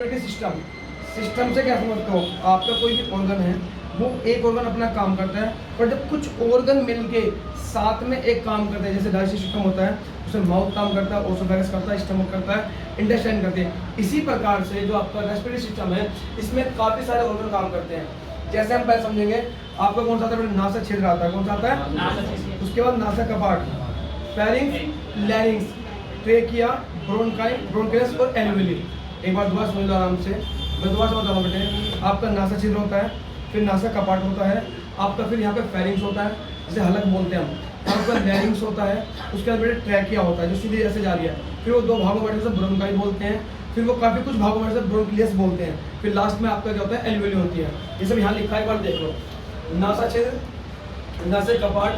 System system से क्या समझते हो? आपका कोई भी ऑर्गन है, वो एक ऑर्गन अपना काम करता है, पर जब कुछ ऑर्गन मिलके साथ में एक काम करते हैं, जैसे डाइजेस्टिव सिस्टम होता है, उसमें माउथ काम करता है, ओसोफेगस करता है, स्टमक करता है, इंटेस्टाइन करते हैं। इसी प्रकार से जो आपका रेस्पिरेटरी सिस्टम है, इसमें काफ़ी सारे ऑर्गन काम करते हैं। जैसे हम पहले समझेंगे, आपका कौन सा आता है? नासा छिद्र आता है। कौन सा आता है? उसके बाद नासा कपाट, pharynx, larynx, trachea, bronchi, bronchus और एल्वियोली। एक बार दोबारा समझ लो आराम से, मैं दोबारा समझ रहा हूँ बेटे। आपका नासा छिद्र होता है, फिर नासा कपाट होता है, आपका फिर यहाँ पे फेरिंग्स होता है, जिसे हलक बोलते हैं हम, आपका लैरिंग्स होता है, उसके बाद बेटे ट्रैकिया होता है जो सीधे ऐसे जा रही है, फिर वो दो भागों में से ब्रोंकाई बोलते हैं, फिर वो काफ़ी कुछ भागों में से ब्रोंकियस बोलते हैं, फिर लास्ट में आपका क्या होता है? एल्वियोली होती है। ये सब यहाँ लिखा है, एक बार देख लो। नासा छिद्र, नासा कपाट,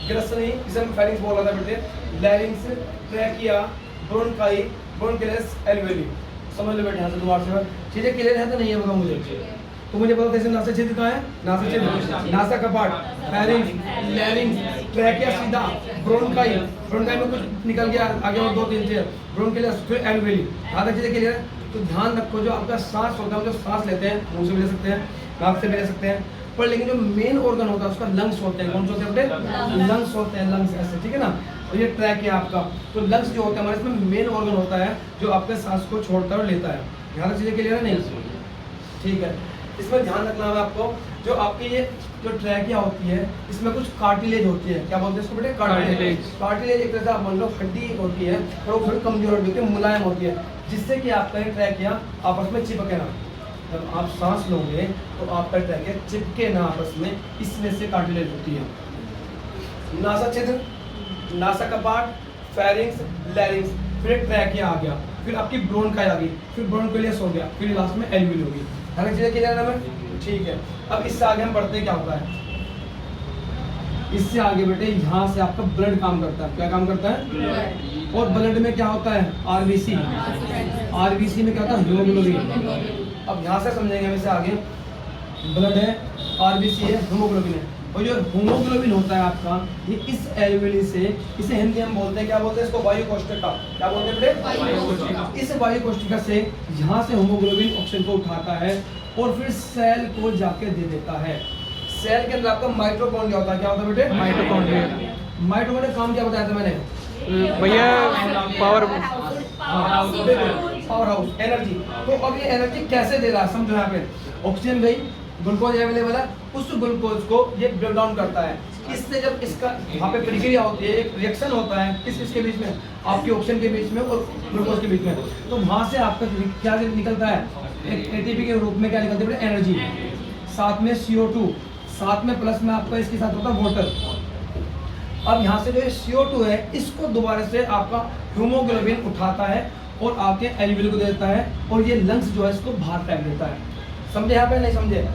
ग्रसनी, इसे हम फेरिंग्स बोल रहा था बेटे, लैरिंग्स, ट्रैकिया, ब्रोंकाई, ब्रोंकियस, एल्वियोली। समझ लो बेटे यहाँ से दोबारा से चीज़ें क्लियर है तो नहीं है बताओ मुझे। तो मुझे पता जैसे नासा छिद्र कहाँ है? नासा छिद्र, नासा कपाट, फेरिंक्स, लैरिंक्स, ट्रैकिया सीधा, ब्रोंकाई, ब्रोंकाई में कुछ निकल गया आगे और दो तीन चीज़, ब्रोंकियस, फिर एल्वियोली। यहाँ तक चीज़ें क्लियर है? तो ध्यान रखो, जो आपका सांस होता है, हम जो सांस लेते हैं मुंह से भी ले सकते हैं, नाक से भी ले सकते हैं, पर लेकिन जो मेन ऑर्गन होता है उसका लंग्स होते हैं। कौन से होते हैं बेटे? लंग्स होते हैं, लंग्स ऐसे, ठीक है ना। और ये ट्रैक है आपका, तो लंग्स जो होता है हमारे, इसमें मेन ऑर्गन होता है जो आपके सांस को छोड़ता है और लेता है। यहाँ तक चीज़ें क्लियर है? नहीं, ठीक है। इसमें ध्यान रखना है आपको, जो आपकी ये जो ट्रैकिया होती है, इसमें कुछ कार्टिलेज होती है। क्या बोलते हैं इसको बेटे? कार्टिलेज। कार्टिलेज एक तरह से आप मान लो हड्डी होती है, और वो थोड़ी कमजोर हड्डी होती है, मुलायम होती है, जिससे कि आपका ये ट्रैकिया आपस में चिपके ना। जब आप सांस लोगे तो आपका ट्रैकिया चिपके ना आपस में, इसमें से कार्टिलेज होती है। नासा छिद्र, नासा कपाट, फेरिंक्स, लैरिंक्स, फिर ट्रैकिया आ गया, फिर आपकी ब्रोंकाई आ गई, फिर ब्रोंकियस हो गया, फिर लास्ट में एल्वियोली होगी। हर चीज़ें क्लियर है ना? ठीक है। अब इससे आगे हम पढ़ते हैं क्या होता है। इससे आगे बेटे यहाँ से आपका ब्लड काम करता है। क्या काम करता है? और ब्लड में क्या होता है? आरबीसी। आरबीसी में क्या होता है? हीमोग्लोबिन। अब यहाँ से समझेंगे हम इसे आगे। ब्लड है, आरबीसी है, हीमोग्लोबिन है, और जो हीमोग्लोबिन होता है आपका, ये इस एल्वियोली से, इसे हिंदी में बोलते हैं, क्या बोलते हैं इसको? वायु कोशिका। क्या बोलते हैं बेटे? इस वायु कोशिका से यहाँ से हीमोग्लोबिन ऑक्सीजन को उठाता है और फिर सेल को जाके दे देता है। सेल के अंदर आपका माइटोकॉन्ड्रिया होता है। क्या होता है बेटे? माइटोकॉन्ड्रिया। माइटोकॉन्ड्रिया काम क्या बताया था मैंने भैया? Power house, energy. तो अब ये एनर्जी कैसे दे रहा है समझो। यहाँ पे ऑक्सीजन गई, ग्लूकोज अवेलेबल है, उस ग्लूकोज को ये ब्रेक डाउन करता है। इससे जब इसका वहाँ पे प्रक्रिया होती है, एक रिएक्शन होता है किसके बीच में? आपके ऑक्सीजन के बीच में और ग्लूकोज के बीच में। तो वहाँ से आपका क्या निकलता है? एक एटीपी के रूप में क्या निकलती है? एनर्जी। साथ में CO2, साथ में प्लस में आपका इसके साथ होता है वाटर। अब यहाँ से जो CO2 है, इसको दोबारा से आपका हीमोग्लोबिन उठाता है और आके एल्वियोली को दे देता है, और ये लंग्स जो है इसको बाहर फेंक देता है। समझे यहाँ पे? नहीं समझे?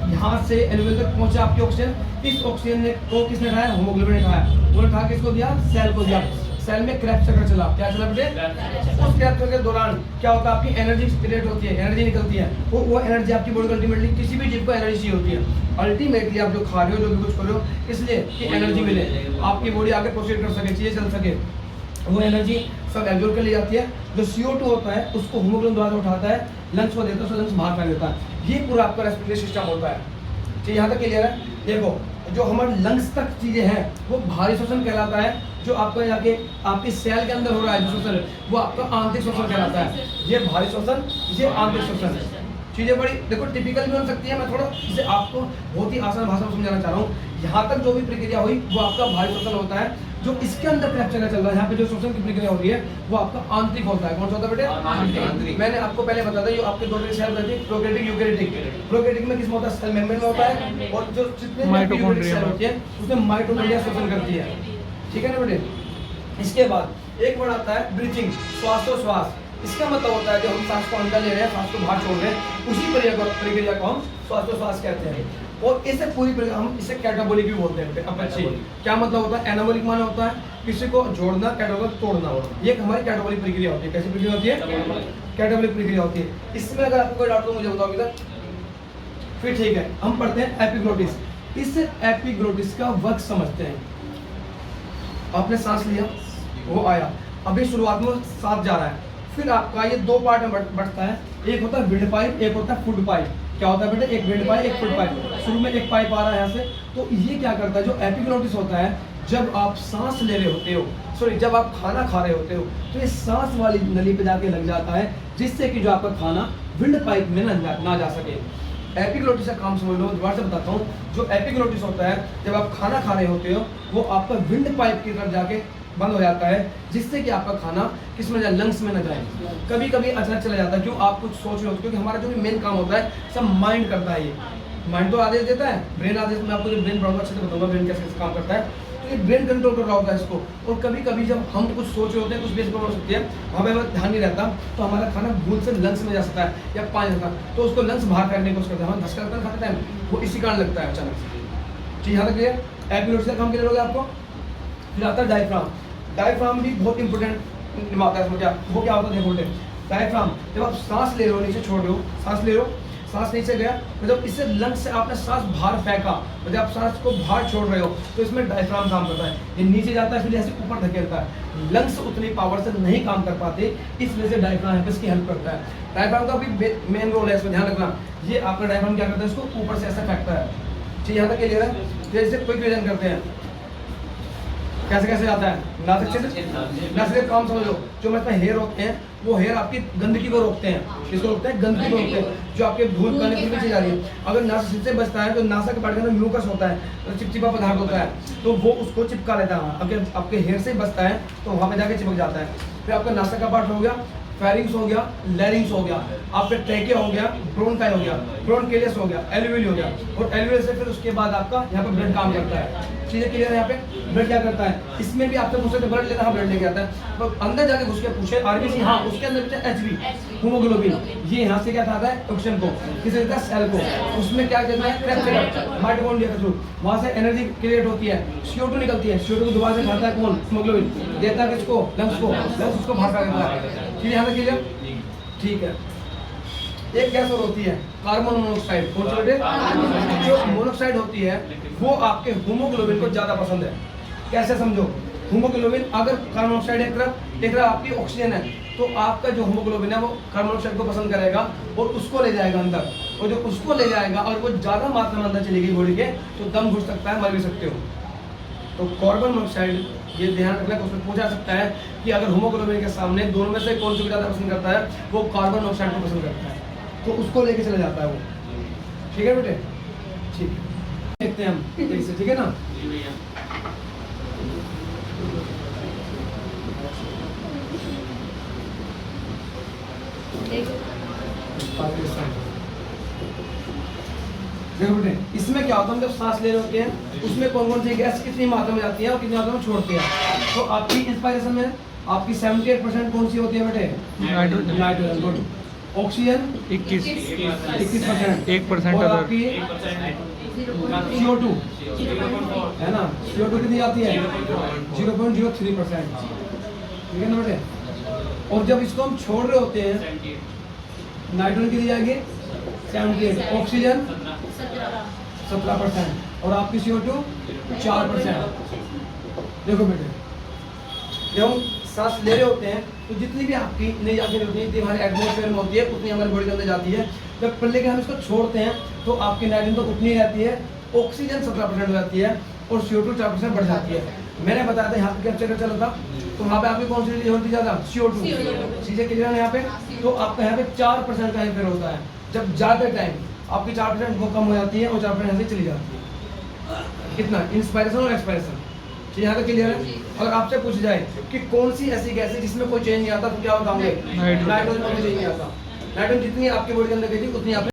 यहाँ से एल्वियोली तक पहुंचा आपकी ऑक्सीजन, इस ऑक्सीजन को किसने उठाया? हीमोग्लोबिन ने उठाया। वो उठा के इसको दिया, सेल को दिया। सेल में क्रेब्स चक्र चला। क्या चला बेटे? उस क्रेब्स चक्र के दौरान क्या होता है? आपकी एनर्जी क्रिएट होती है, एनर्जी निकलती है। वो एनर्जी आपकी बॉडी को अल्टीमेटली, किसी भी जीव को एनर्जी चाहिए होती है। अल्टीमेटली आप जो खा रहे हो, जो भी कुछ कर रहे हो, इसलिए कि एनर्जी मिले, आपकी बॉडी आगे प्रोसीड कर सके, चीज़ें चल सके। वो एनर्जी सब एब्जॉर्ब कर ली जाती है। जो CO2 होता है उसको हीमोग्लोबिन द्वारा उठाता है, लंग्स को देता है, तो लंग्स बाहर फेंक देता है। ये पूरा आपका रेस्पिरेटरी सिस्टम होता है। ठीक, यहाँ तक क्लियर है? देखो, जो हमारे लंग्स तक चीज़ें हैं वो भारी श्वसन कहलाता है। जो आपका जाके आपकी सेल के अंदर हो रहा है जो श्वसन, वो आपका आंतरिक श्वसन कहलाता है। ये भारी श्वसन, ये आंतरिक श्वसन। चीज़ें बड़ी देखो टिपिकल भी हो सकती है, मैं थोड़ा इसे आपको बहुत ही आसान भाषा में समझाना चाह रहा हूँ। यहाँ तक जो भी प्रक्रिया हुई वो आपका भारी श्वसन होता है। जो इसके अंदर क्रेब्स चक्र चल रहा है, यहाँ पे जो श्वसन की प्रक्रिया हो रही है, वो आपका आंतरिक होता है। कौन सा होता है बेटे? आंतरिक। मैंने आपको पहले बताया था, जो आपके दो तरह सेल होती है, प्रोकैरियोटिक, यूकैरियोटिक। प्रोकैरियोटिक में किस में होता है? सेल मेम्ब्रेन में होता है, और जो जितने यूकैरियोटिक सेल होती है उसमें माइटोकॉन्ड्रिया श्वसन करती है। ठीक है ना बेटे? इसके बाद एक वर्ड आता है ब्रीथिंग, श्वासोश्वास। इसका मतलब होता है जो हम सांस को अंदर ले रहे हैं, सांस को बाहर छोड़ रहे हैं, उसी प्रक्रिया को हम श्वासोश्वास कहते हैं। और इसे पूरी प्रक्रिया हम इसे कैटाबोलिक भी बोलते हैं। अब अच्छी क्या मतलब होता है? एनाबोलिक माना होता है किसी को जोड़ना, कैटाबोलिक तोड़ना। ये हमारी कैटाबोलिक प्रक्रिया होती है। कैसी प्रक्रिया होती है? कैटाबोलिक प्रक्रिया होती है। इसमें अगर आपको कोई डाउट हो मुझे बताओ इधर, फिर ठीक है। हम पढ़ते हैं एपिग्लोटिस। इस एपिग्लोटिस का वर्क समझते हैं। आपने सांस लिया, वो आया, अभी शुरुआत में सांस जा रहा है, फिर आपका ये दो पार्ट में बढ़ता है। एक होता है विंड पाइप, एक होता है फूड पाइप। क्या होता है बेटे? एक विंड पाइप, एक फूड पाइप। शुरू में एक पाइप आ रहा है यहाँ से, तो ये क्या करता है, जो एपिग्लोटिस होता है, जब आप सांस ले रहे होते हो, सॉरी जब आप खाना खा रहे होते हो, तो ये सांस वाली नली पे जाके लग जाता है, जिससे कि जो आपका खाना विंड पाइप में ना जा सके। एपिग्लोटिस का काम समझ लो, दोबारा से बताता हूँ। जो एपिग्लोटिस होता है, जब आप खाना खा रहे होते हो, वो आपका विंड पाइप की तरफ जाके बंद हो जाता है, जिससे कि आपका खाना किस में जाए, लंग्स में न जाए। कभी कभी अचानक चला जाता है, क्यों? आप कुछ सोच रहे हो, क्योंकि हमारा जो भी मेन काम होता है सब माइंड करता है। ये माइंड तो आदेश देता है, ब्रेन आदेश। मैं आपको जो ब्रेन पढ़ाऊंगा अच्छे से बताऊंगा ब्रेन कैसे काम करता है। तो ये ब्रेन कंट्रोल कर रहा होता है इसको। और कभी कभी जब हम कुछ सोच रहे होते हैं, कुछ बेस प्रॉब्लम हो सकती है, हमें अगर ध्यान नहीं रहता, तो हमारा खाना भूल से लंग्स में जा सकता है या पानी जाता है, तो उसको लंग्स बाहर फेंकने की कोशिश करते हैं, हम धक्का लगता है खाते टाइम, वो इसी कारण लगता है अचानक से। ठीक, यहाँ तक क्लियर? एपिग्लोटिस का काम क्लियर हो गया आपको? फिर आता है डायफ्राम। डायफ्राम भी बहुत इंपॉर्टेंट निभाता है। क्या वो क्या होता है? देखो बेटे, डायफ्राम जब आप सांस ले रहे हो, नीचे छोड़ रहे हो, सांस ले रहे हो, सांस नीचे गया, मतलब इससे लंग्स से आपने सांस बाहर फेंका, मतलब आप सांस को बाहर छोड़ रहे हो, तो इसमें डायफ्राम काम करता है। ये नीचे जाता है, फिर ऐसे ऊपर धकेलता है। लंग्स उतनी पावर से नहीं काम कर पाते, इस वजह से डायफ्राम इसकी हेल्प करता है। डायफ्राम का भी मेन रोल है, इसमें ध्यान रखना। ये आपका डायफ्राम क्या करता है, इसको ऊपर से ऐसा फेंकता है। ठीक, यहाँ तक क्लियर है? जैसे कोई क्वेश्चन करते हैं, कैसे कैसे आता है? नासिक छिद्र। नासिक काम समझ लो, जो मतलब हेयर होते हैं, वो हेयर आपकी गंदगी को रोकते हैं। किसको रोकते हैं? गंदगी को रोकते हैं, जो आपके धूल कण के पीछे जा रही है। अगर नासिक से बचता है, तो नासा के पार्ट के अंदर म्यूकस होता है, तो चिपचिपा पदार्थ होता है, तो वो उसको चिपका लेता है। अगर आपके हेयर से बचता है, तो वहाँ पे जाके चिपक जाता है। फिर आपका नासा का पार्ट हो गया, फेरिंग्स हो गया, लैरिंग्स हो गया, आपका ट्रैकिया हो गया, ब्रोंकाई हो गया, ब्रोंकेलियस हो गया, एल्वियोली हो गया, और एल्वियोली से फिर उसके बाद आपका यहाँ पे ब्लड काम करता है। चीजें क्लियर है? यहाँ पे ब्लड क्या करता है? इसमें भी आपसे पूछ सकते ब्लड लेना, हाँ ब्लड लेके आता है, तो अंदर जाके घुस के पूछे आरबीसी, हाँ उसके अंदर एचबी, हीमोग्लोबिन, ये यहाँ से क्या खाता है? ऑक्सीजन को, किसे देता है? सेल को। उसमें क्या कहता है? क्रेप्टेड माइटोकॉन्ड्रिया के थ्रू, वहाँ से एनर्जी क्रिएट होती है, CO2 निकलती है, CO2 को दोबारा से खाता है कौन? हीमोग्लोबिन। देता है किसको? लंग्स को, लंग्स उसको बाहर कर देता है। ठीक है, यहाँ तक क्लियर? ठीक है। एक गैस और होती है कार्बन मोनोऑक्साइड। कौन सी बेटे? जो मोनोऑक्साइड होती है, वो आपके हीमोग्लोबिन को ज्यादा पसंद है। कैसे समझो? हीमोग्लोबिन, अगर कार्बन मोनोऑक्साइड एक तरफ आपकी ऑक्सीजन है, तो आपका जो हीमोग्लोबिन है वो कार्बन मोनोऑक्साइड को पसंद करेगा और उसको ले जाएगा अंदर, और जो उसको ले जाएगा और वो ज्यादा मात्रा में अंदर चली गई बॉडी के, तो दम घुस सकता है, मर भी सकते हो। तो कार्बन मोनोऑक्साइड, ये ध्यान रखना, उसमें पूछा सकता है कि अगर हीमोग्लोबिन के सामने दोनों में से कौन सी ज़्यादा पसंद करता है, वो कार्बन मोनोऑक्साइड को पसंद करता है, तो उसको लेके चला जाता है वो। ठीक है बेटे? ठीक है, देखते हैं हम ठीक से, ठीक है ना? देखो बेटे, इसमें क्या होता है, हम जब सांस ले रहे होते हैं, उसमें कौन कौन सी गैस कितनी मात्रा में जाती है और कितनी मात्रा में छोड़ते हैं। तो आपकी इंस्पायरेशन में आपकी 78% कौन सी होती है बेटे? नाइट्रोजन। गुड। ऑक्सीजन 21%, 1% और आपकी CO2 है ना, CO2 कितनी आती है? 0.03%। ठीक है ना बेटे? और जब इसको हम छोड़ रहे होते हैं, नाइट्रोजन कितनी जाएगी? 78, ऑक्सीजन 17%, और आपकी CO2 4%। देखो बेटे, जब हम सांस ले रहे होते हैं, तो जितनी भी आपकी नई ऑक्सीजन होती है, जितनी हमारे एटमॉस्फेयर में होती है, उतनी हमारी बॉडी के अंदर जाती है। जब पहले के हम इसको छोड़ते हैं, तो आपकी नाइट्रोजन तो उतनी रहती है, ऑक्सीजन 17% हो जाती है, और CO2 4% बढ़ जाती है। मैंने बताया था यहाँ पे कैप्चर कर चला था, तो वहाँ पे आपकी कौन सी चीज़ होती ज़्यादा? CO2। चीज़ें क्लियर है यहाँ पे? तो आपका यहाँ पे 4% का इफेक्ट होता है। जब ज़्यादा टाइम आपकी 4% वो कम हो जाती है, और 4% ऐसे चली जाती है। कितना? इंस्पायरेशन और एक्सपायरेशन। यहाँ तक क्लियर है? अगर आपसे पूछ जाए कि कौन सी ऐसी गैस है जिसमें कोई चेंज नहीं आता, तो क्या बताओगे? नाइट्रोजन में कोई चेंज नहीं आता। नाइट्रोजन जितनी आपकी बॉडी के अंदर गई थी, उतनी आप